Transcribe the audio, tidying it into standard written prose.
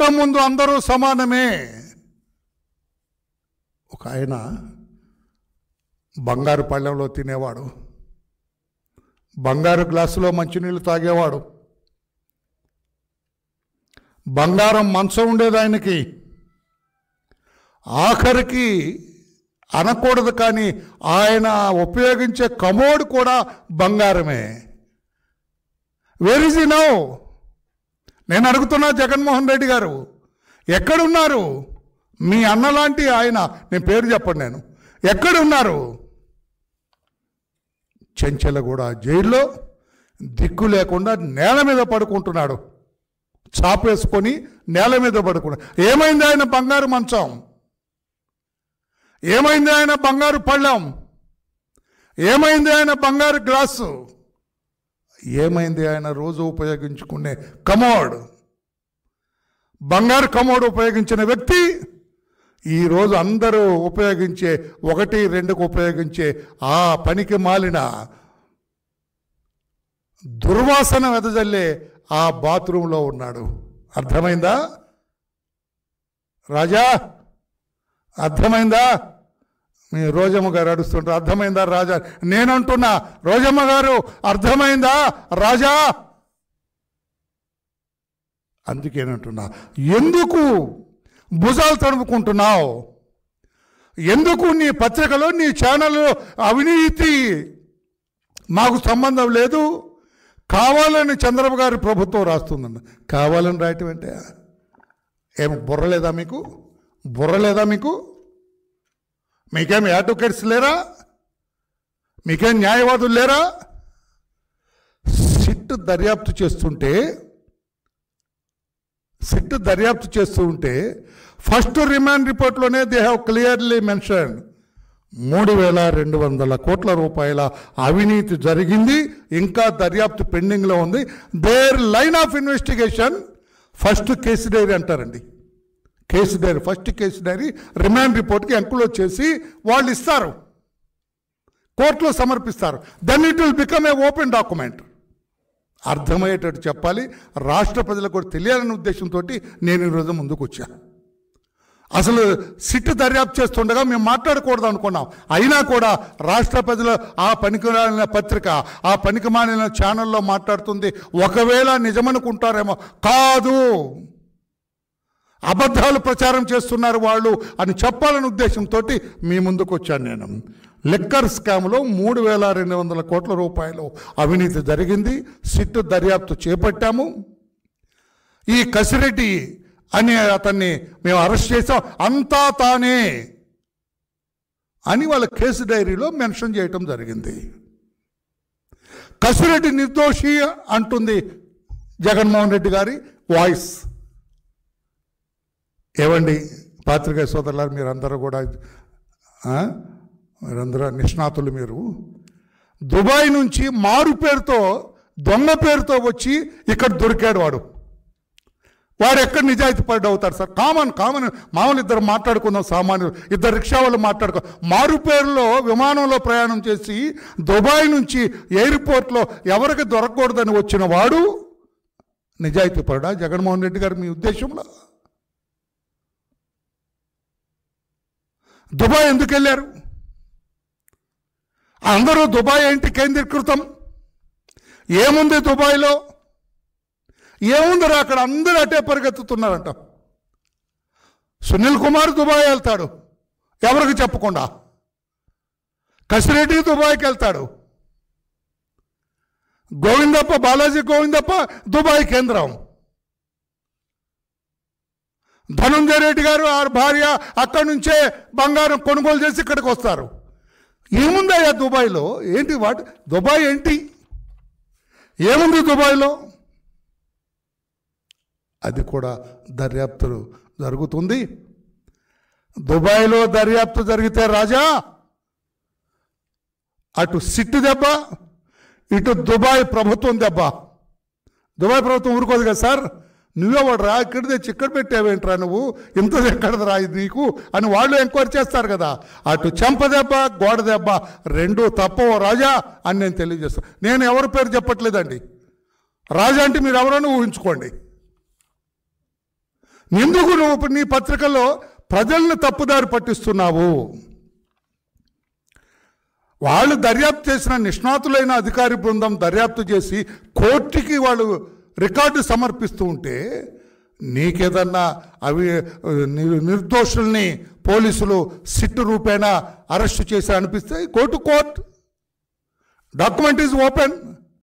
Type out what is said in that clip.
చట్టం ముందు అందరూ సమానమే. ఒక ఆయన బంగారు పళ్ళెంలో తినేవాడు, బంగారు గ్లాసులో మంచినీళ్ళు తాగేవాడు, బంగారం మంచం ఉండేది ఆయనకి. ఆఖరికి అనకూడదు కానీ ఆయన ఉపయోగించే కమోడ్ కూడా బంగారమే. Where is he now? నేను అడుగుతున్నా, జగన్మోహన్ రెడ్డి గారు ఎక్కడున్నారు? మీ అన్నలాంటి ఆయన, నేను పేరు చెప్పండి, నేను ఎక్కడున్నారు? చెంచెలగూడ జైల్లో దిక్కు లేకుండా నేల మీద పడుకుంటున్నాడు, చాపేసుకొని నేల మీద పడుకున్నాడు. ఏమైంది ఆయన బంగారు మంచం? ఏమైంది ఆయన బంగారు పళ్ళెం? ఏమైంది ఆయన బంగారు గ్లాసు? ఏమైంది ఆయన రోజు ఉపయోగించుకునే కమోడ్? బంగారు కమోడ్ ఉపయోగించిన వ్యక్తి ఈరోజు అందరూ ఉపయోగించే 1-2కు ఉపయోగించే ఆ పనికి మాలిన దుర్వాసన వెదజల్లే ఆ బాత్రూంలో ఉన్నాడు. అర్థమైందా రాజా? అర్థమైందా? మీ రోజమ్మ గారు అడుస్తుంటారు, అర్థమైందా రాజా? నేనంటున్నా, రోజమ్మ గారు అర్థమైందా రాజా? అందుకేనంటున్నా, ఎందుకు భుజాలు తడుపుకుంటున్నావు? ఎందుకు నీ పత్రికలో, నీ ఛానల్లో అవినీతి మాకు సంబంధం లేదు, కావాలని చంద్రబాబు గారి ప్రభుత్వం రాస్తుందన్న. కావాలని రాయటం అంటే ఏమి బుర్రలేదా మీకు? బుర్రలేదా మీకు? మీకేం అడ్వకేట్స్ లేరా? మీకేం న్యాయవాదులు లేరా? సిట్ దర్యాప్తు చేస్తూ ఉంటే ఫస్ట్ రిమాండ్ రిపోర్ట్లోనే దే హ్యావ్ క్లియర్లీ మెన్షన్ 3,200 కోట్ల రూపాయల అవినీతి జరిగింది, ఇంకా దర్యాప్తు పెండింగ్లో ఉంది. Their line of investigation first case diary అంటారండి. Case diary, first case diary remand రిపోర్ట్కి ఎంక్లోజ్ చేసి వాళ్ళు ఇస్తారు, కోర్టులో సమర్పిస్తారు. Then it will become a open document. అర్థమయ్యేటట్టు చెప్పాలి, రాష్ట్ర ప్రజలకు కూడా తెలియాలనే ఉద్దేశంతో నేను ఈరోజు ముందుకు వచ్చాను. అసలు సిట్ దర్యాప్తు చేస్తుండగా మేము మాట్లాడకూడదు అనుకున్నాం. అయినా కూడా రాష్ట్ర ప్రజలు ఆ పనికిమాలిన పత్రిక, ఆ పనికిమాలిన ఛానల్లో మాట్లాడుతుంది. ఒకవేళ నిజమనుకుంటారేమో, కాదు, అబద్ధాలు ప్రచారం చేస్తున్నారు వాళ్ళు అని చెప్పాలనే ఉద్దేశంతో మీ ముందుకు వచ్చాను నేను. లిక్కర్ స్కామ్లో 3,200 కోట్ల రూపాయలు అవినీతి జరిగింది. సిట్ దర్యాప్తు చేపట్టాము. ఈ కసిరెడ్డి అని అతన్ని మేము అరెస్ట్ చేసాం, అంతా తానే అని వాళ్ళ కేసు డైరీలో మెన్షన్ చేయటం జరిగింది. కసిరెడ్డి నిర్దోషి అంటుంది జగన్మోహన్ రెడ్డి గారి వాయిస్. ఏవండి పాత్రికేయ సోదరులారు, మీరందరూ కూడా మీరందరూ నిష్ణాతులు. మీరు దుబాయ్ నుంచి మారు పేరుతో, దొంగ పేరుతో వచ్చి ఇక్కడ దొరికాడు వాడు ఎక్కడ నిజాయితీ పడి అవుతాడు సార్? కామన్ మామూలు ఇద్దరు మాట్లాడుకుందాం, సామాన్యులు ఇద్దరు రిక్షా వాళ్ళు మాట్లాడుకో. మారు పేరులో విమానంలో ప్రయాణం చేసి దుబాయ్ నుంచి ఎయిర్పోర్ట్లో ఎవరికి దొరకకూడదని వచ్చిన వాడు నిజాయితీ పడా జగన్మోహన్ రెడ్డి గారు మీ ఉద్దేశంలో? దుబాయ్ ఎందుకు వెళ్ళారు? అందరూ దుబాయ్ ఏంటి కేంద్రీకృతం? ఏముంది దుబాయ్లో? ఏముందరా అక్కడ? అందరూ అటే పరిగెత్తుతున్నారంట. సునీల్ కుమార్ దుబాయ్ వెళ్తాడు ఎవరికి చెప్పకుండా, కసిరెడ్డి దుబాయ్కి వెళ్తాడు, గోవిందప్ప, బాలాజీ గోవిందప్ప దుబాయ్ కేంద్రం, ధనుంజయ రెడ్డి గారు ఆ భార్య అక్కడి నుంచే బంగారం కొనుగోలు చేసి ఇక్కడికి వస్తారు. ఏముందయ్యా దుబాయ్లో? ఏంటి దుబాయ్ ఏంటి? ఏముంది దుబాయ్లో? అది కూడా దర్యాప్తు జరుగుతుంది. దుబాయ్లో దర్యాప్తు జరిగితే రాజా, అటు సిట్ దెబ్బ, ఇటు దుబాయ్ ప్రభుత్వం దెబ్బ. దుబాయ్ ప్రభుత్వం ఊరుకోదు కదా సార్, నువ్వేవాడు రా, ఇక్కడ తెచ్చి ఇక్కడ పెట్టావేంట్రా, నువ్వు ఇంత ఎక్కడది రా ఇది నీకు అని వాళ్ళు ఎంక్వైరీ చేస్తారు కదా. అటు చెంప దెబ్బ, గోడ దెబ్బ రెండూ తప్పవు రాజా అని నేను తెలియజేస్తాను. నేను ఎవరి పేరు చెప్పట్లేదండి. రాజా అంటే మీరు ఎవరైనా ఊహించుకోండి. ఎందుకు నువ్వు నీ పత్రికల్లో ప్రజల్ని తప్పుదారి పట్టిస్తున్నావు? వాళ్ళు దర్యాప్తు చేసిన నిష్ణాతులైన అధికారి బృందం దర్యాప్తు చేసి కోర్టుకి వాళ్ళు రికార్డు సమర్పిస్తూ ఉంటే నీకేదన్నా అవి నిర్దోషుల్ని పోలీసులు సిట్టు రూపేణా అరెస్టు చేసి అనిపిస్తే కోర్టు డాక్యుమెంట్ ఈజ్ ఓపెన్.